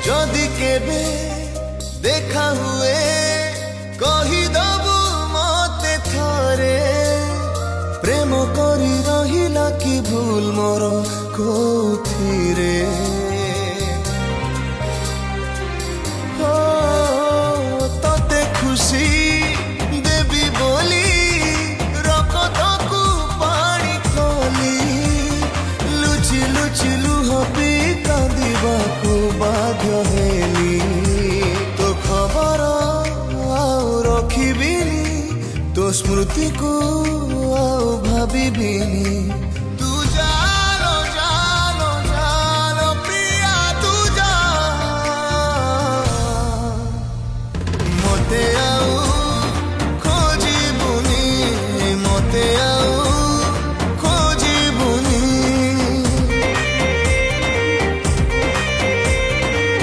जदि केबे देखा हुए कहीदबु मते थरे प्रेम करी रहिला कि भूल मोर कोथिरे हो तते खुशी देवी बोली रकतकु पानी खोली लुचि लुचि लुह पी कांदिबाकु बाध्य हेली तो खबर आउ रखिबिनी तो स्मृति को आउ भाबिबिनी